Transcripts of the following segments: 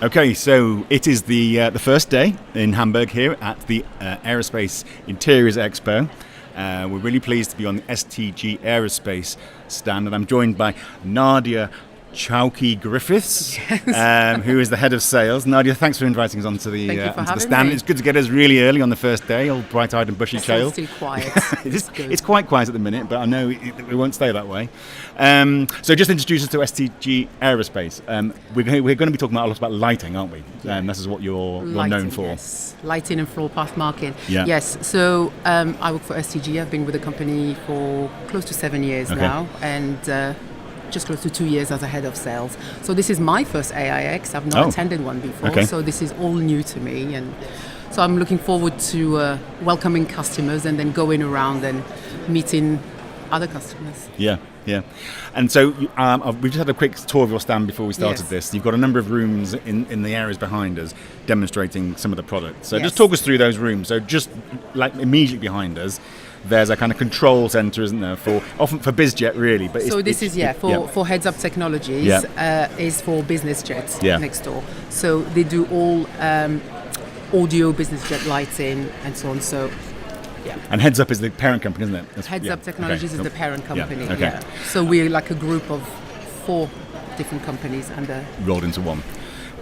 Okay, so it is the first day in Hamburg here at the Aerospace Interiors Expo. We're really pleased to be on the STG Aerospace stand, and I'm joined by Nadia Chaouki-Griffiths, who is the head of sales. Nadia, thanks for inviting us onto the stand. Me. It's good to get us really early on the first day, all bright-eyed and bushy-tailed. It's still quiet. It's quite quiet at the minute, but I know it won't stay that way. So just introduce us to STG Aerospace. We're going to be talking a lot about lighting, aren't we? This is what you're known for. Yes. Lighting and floor path marking. Yeah. Yes. So I work for STG. I've been with the company for close to 7 years now, and just close to 2 years as a head of sales. So this is my first AIX. I've not attended one before, so this is all new to me, and so I'm looking forward to welcoming customers and then going around and meeting other customers. Yeah. And so we just had a quick tour of your stand before we started this. You've got a number of rooms in the areas behind us demonstrating some of the products. So just talk us through those rooms. So just like immediately behind us, there's a kind of control center, isn't there, often for BizJet really, but so this is for Heads Up Technologies is for business jets next door. So they do all audio business jet lighting and so on. So and Heads Up is the parent company, isn't it? Heads Up Technologies is the parent company. So Yeah. we're like a group of 4 different companies under rolled into one.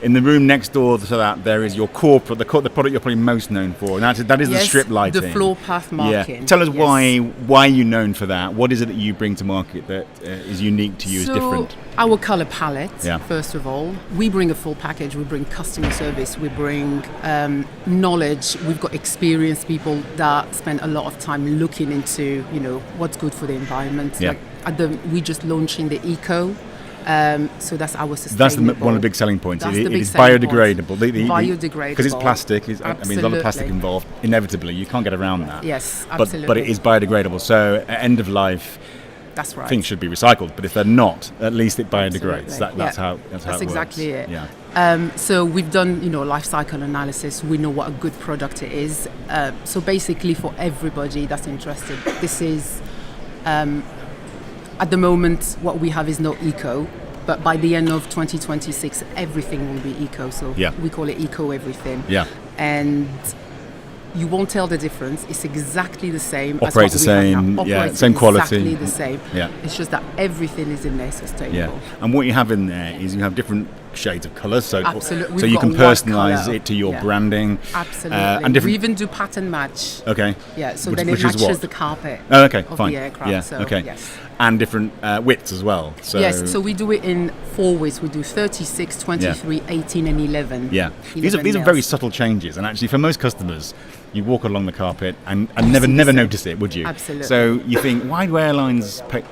In the room next door to that, there is your corporate, the product you're probably most known for, and that is the strip lighting. The floor path marking. Yeah. Tell us why you're known for that. What is it that you bring to market that is unique to you, is different? Our color palette, first of all. We bring a full package. We bring customer service. We bring knowledge. We've got experienced people that spend a lot of time looking into, what's good for the environment. Yeah. Like we just launching the eco. So that's our sustainable. That's one of the big selling points. It is biodegradable. Biodegradable. Because it's plastic. There's a lot of plastic involved. Inevitably, you can't get around that. Yes, absolutely. But it is biodegradable. So at end of life, that's right. Things should be recycled. But if they're not, at least it biodegrades. That's how it works. That's exactly it. Yeah. So we've done, life cycle analysis. We know what a good product it is. So basically, for everybody that's interested, this is. At the moment, what we have is not eco, but by the end of 2026, everything will be eco. So we call it eco everything. Yeah. And you won't tell the difference. It's exactly the same. Operates the same. Same quality. Exactly the same. Yeah. It's just that everything is in there sustainable. Yeah. And what you have in there is you have different shades of colours, so absolutely. You can personalise it to your branding. Absolutely. And we even do pattern match. Okay. Yeah. So then it matches the carpet. Oh, okay. Of fine. the aircraft. Yeah. So, okay. Yes. And different widths as well. So yes. So we do it in 4 widths. We do 36, 23, 18, and 11. Yeah. These are very subtle changes, and actually for most customers, you walk along the carpet and never notice it, would you? Absolutely. So you think, why do airlines put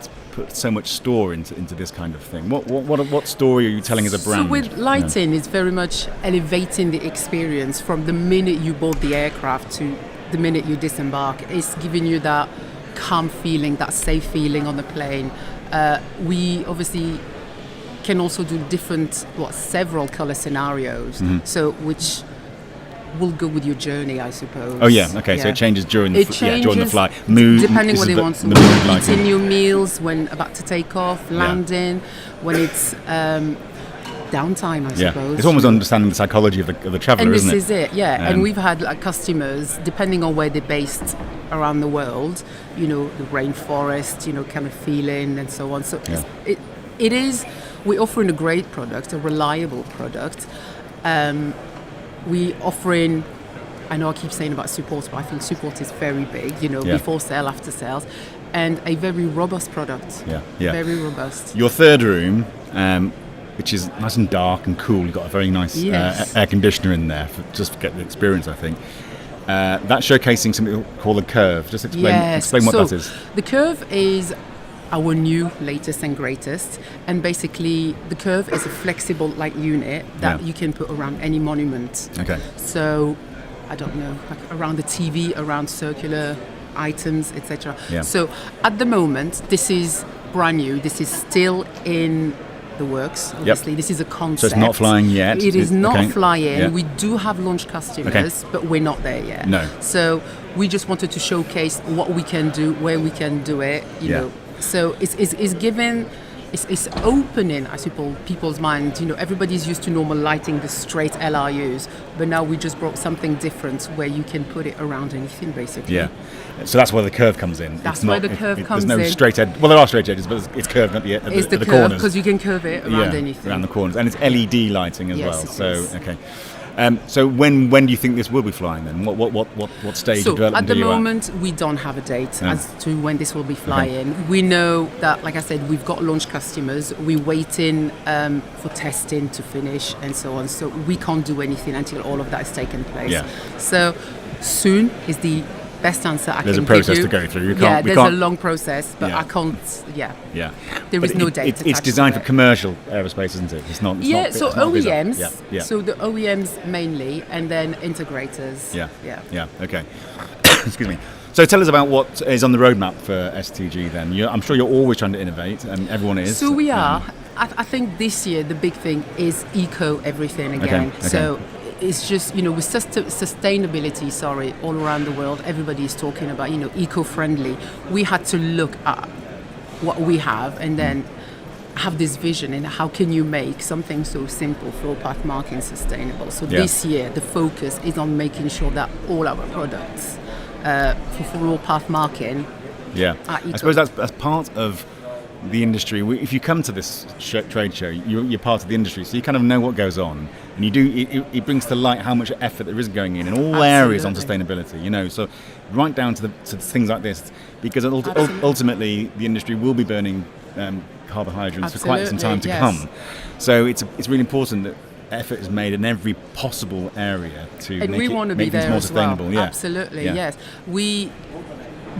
so much store into this kind of thing? What story are you telling as a brand? So with lighting, it's very much elevating the experience from the minute you board the aircraft to the minute you disembark. It's giving you that calm feeling, that safe feeling on the plane. We obviously can also do several color scenarios, so which will go with your journey, I suppose. Oh yeah, okay. So it changes during the flight. Mood, depending what they want. So eating your meals, when about to take off, landing, when it's downtime, I suppose. It's almost understanding the psychology of the traveller, isn't it? And this is it, and we've had customers, depending on where they're based around the world, the rainforest, kind of feeling and so on. So it is, we're offering a great product, a reliable product. We offering, I know I keep saying about support, but I think support is very big, before sale, after sales, and a very robust product. Yeah. Very robust. Your third room, which is nice and dark and cool, you've got a very nice air conditioner in there, just to get the experience, I think. That's showcasing something called the Curve. Just explain what that is. The Curve is our new latest and greatest, and basically the Curve is a flexible light unit that you can put around any monument. Okay. So I don't know, like around the TV, around circular items, etc. So at the moment, this is brand new. This is still in the works. Obviously, this is a concept. So it's not flying yet. It is not flying. We do have launch customers, but we're not there yet. No. So we just wanted to showcase what we can do, where we can do it. You know. So it's given it's opening, I suppose, people's minds. Everybody's used to normal lighting, the straight LRUs, but now we just brought something different where you can put it around anything, basically. Yeah. So that's where the curve comes in. That's where the curve comes in. There's no straight edge. Well, there are straight edges, but it's curved at the It's the curve, corners. because you can curve it around anything. Around the corners. And it's LED lighting as Yes, well. it So, is. okay. So when do you think this will be flying then? What stage of development at the are you moment, we don't have a date No. as to when this will be flying. We know that, like I said, we've got launch customers. We're waiting for testing to finish and so on. So we can't do anything until all of that has taken place. Yeah. So soon is the best answer I There's can a process give you. to go through. There's a long process, but Yeah. I can't. Yeah. Yeah. There is But no date. It's attached designed to for it. commercial aerospace, isn't it? It's not. So it's not bizarre. OEMs. Yeah. So the OEMs mainly, and then integrators. Yeah. Okay. Excuse me. So tell us about what is on the roadmap for STG then. I'm sure you're always trying to innovate, and everyone is. So we are. I think this year the big thing is eco everything again. Okay. So it's just, with sustainability, all around the world, everybody is talking about, eco-friendly. We had to look at what we have and then have this vision and how can you make something so simple, flow path marking, sustainable. So this year the focus is on making sure that all our products for flow path marking are eco. I suppose that's part of the industry. If you come to this trade show, you're part of the industry, so you kind of know what goes on, and it brings to light how much effort there is going in all areas on sustainability. So right down to things like this, because ultimately the industry will be burning carbon hydrogens for quite some time to come. So it's really important that effort is made in every possible area to make things more sustainable. Well. Yeah. Absolutely, yeah. yes.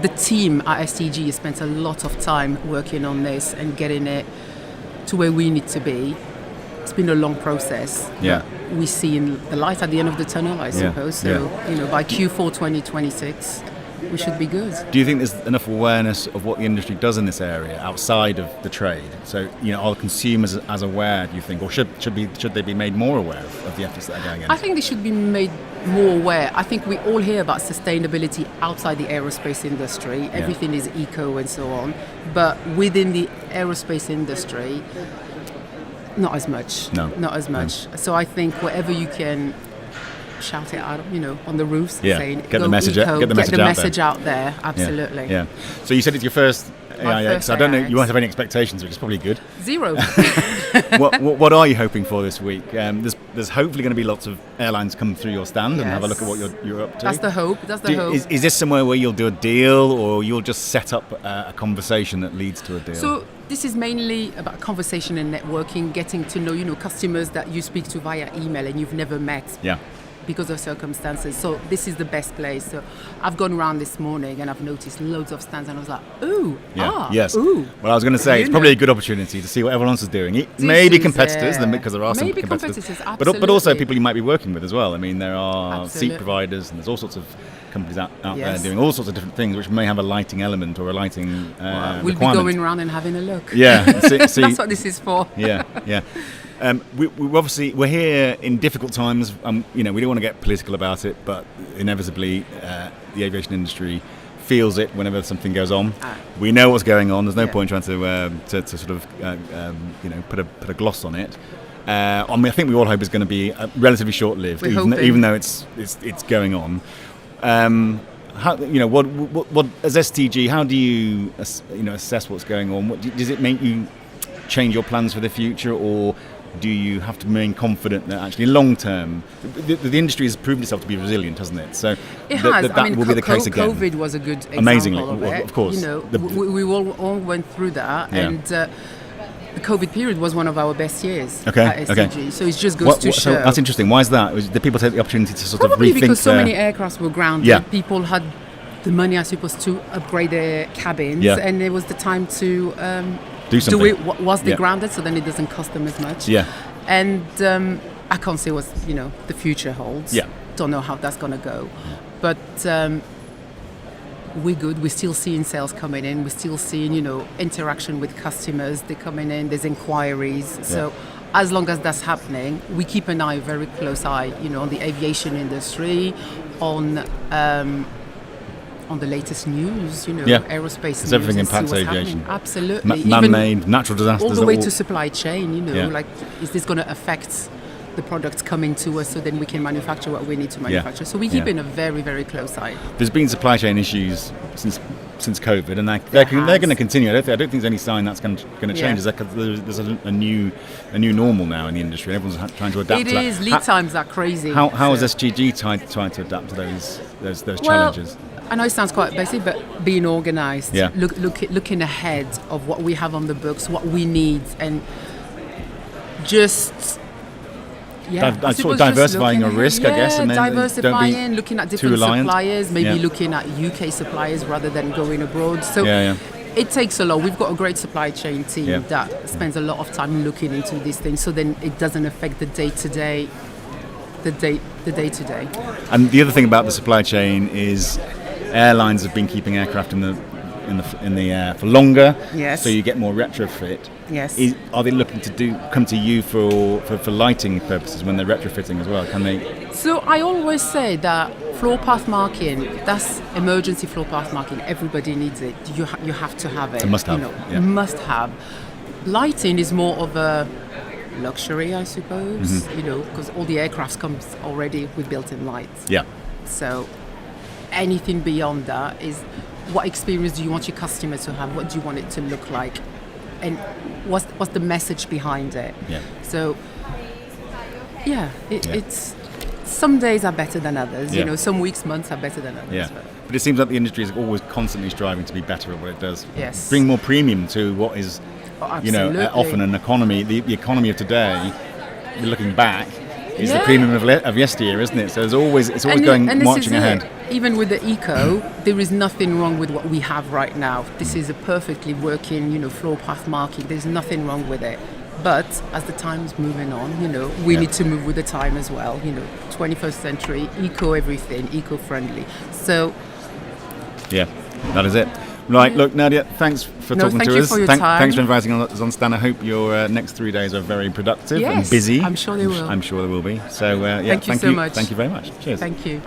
The team at STG has spent a lot of time working on this and getting it to where we need to be. It's been a long process. Yeah. We see the light at the end of the tunnel, I suppose. So, by Q4 2026, we should be good. Do you think there's enough awareness of what the industry does in this area outside of the trade? So, are consumers as aware, do you think, or should they be made more aware of the efforts that are going in? I think they should be made more aware. I think we all hear about sustainability outside the aerospace industry. Everything is eco and so on. But within the aerospace industry, not as much. No. Not as much. No. So I think wherever you can shout it out, on the roofs, saying get the message out there. Absolutely. Yeah. So you said it's your first AIX. I don't know. You won't have any expectations, which is probably good. Zero. What are you hoping for this week? There's hopefully going to be lots of airlines come through your stand and have a look at what you're up to. That's the hope. Is this somewhere where you'll do a deal, or you'll just set up a conversation that leads to a deal? So this is mainly about conversation and networking, getting to know, customers that you speak to via email and you've never met. Yeah. Because of circumstances. So this is the best place. So I've gone around this morning and I've noticed loads of stands and I was like, ooh, yes. Ooh. Well, I was going to say, it's probably a good opportunity to see what everyone else is doing. Maybe competitors, because there are some competitors. But also people you might be working with as well. I mean, there are seat providers and there's all sorts of companies out there doing all sorts of different things which may have a lighting element or a lighting we'll requirement. Be going around and having a look. Yeah. That's what this is for. Yeah. We're here in difficult times. We don't want to get political about it, but inevitably the aviation industry feels it whenever something goes on. We know what's going on. There's no point trying to sort of put a gloss on it. I think we all hope it's going to be relatively short-lived, even though it's going on. What as STG? How do you assess what's going on? Does it make you change your plans for the future, or do you have to remain confident that actually long term the industry has proven itself to be resilient, hasn't it? So it has. That will be the case again. COVID was a good example Amazingly, of it. Of course. We all went through that, and the COVID period was one of our best years at STG. So it just goes to show. So that's interesting. Why is that? Did people take the opportunity to sort Probably of rethink? Because so many aircrafts were grounded. Yeah. People had the money, I suppose, to upgrade their cabins, and it was the time to do something. Do it whilst they're grounded, so then it doesn't cost them as much. Yeah. And I can't say what the future holds. Yeah. Don't know how that's going to go, but we're good. We're still seeing sales coming in. We're still seeing interaction with customers. They're coming in. There's inquiries. Yeah. So as long as that's happening, we keep an eye, very close eye, on the aviation industry, on on the latest news, aerospace news. Because everything and see impacts what's aviation. happening. Absolutely. Man-made, natural disasters. All the way to supply chain, Yeah. like, is this going to affect the products coming to us so then we can manufacture what we need to manufacture? So we keep in a very, very close eye. There's been supply chain issues since COVID, and they're going to continue. I don't think there's any sign that's going to change. There's a new normal now in the industry. Everyone's trying to adapt to that. It is. Lead times are crazy. How is STG trying to adapt to those challenges? I know it sounds quite basic, but being organised, Yeah. looking ahead of what we have on the books, what we need, and just sort of diversifying your risk, I guess, and then diversifying, don't be looking at too different reliant. suppliers, maybe looking at UK suppliers rather than going abroad. So it takes a lot. We've got a great supply chain team that spends a lot of time looking into these things, so then it doesn't affect the day-to-day. And the other thing about the supply chain is airlines have been keeping aircraft in the air for longer. Yes. So you get more retrofit. Yes. Are they looking to come to you for lighting purposes when they're retrofitting as well? Can they? So I always say that floor path marking, that's emergency floor path marking. Everybody needs it. You have to have it. A must have. Must have. Lighting is more of a luxury, I suppose. Because all the aircrafts comes already with built-in lights. Yeah. So anything beyond that is, what experience do you want your customer to have? What do you want it to look like? And what's the message behind it? Yeah. So, it's some days are better than others. Yeah. Some weeks, months are better than others. Yeah. But it seems like the industry is always constantly striving to be better at what it does. Yes. Bring more premium to what is, often an economy. The economy of today, looking back, is the premium of yesteryear, isn't it? So it's always marching ahead. Even with the eco, there is nothing wrong with what we have right now. This is a perfectly working, floor path marking. There's nothing wrong with it. But as the time's moving on, we need to move with the time as well. 21st century, eco everything, eco-friendly. So, that is it. Right, look, Nadia, thanks for talking to us. For your time. Thanks for inviting us on stand. I hope your next 3 days are very productive and busy. I'm sure they will. I'm sure they will be. So, thank you so much. Thank you very much. Cheers. Thank you.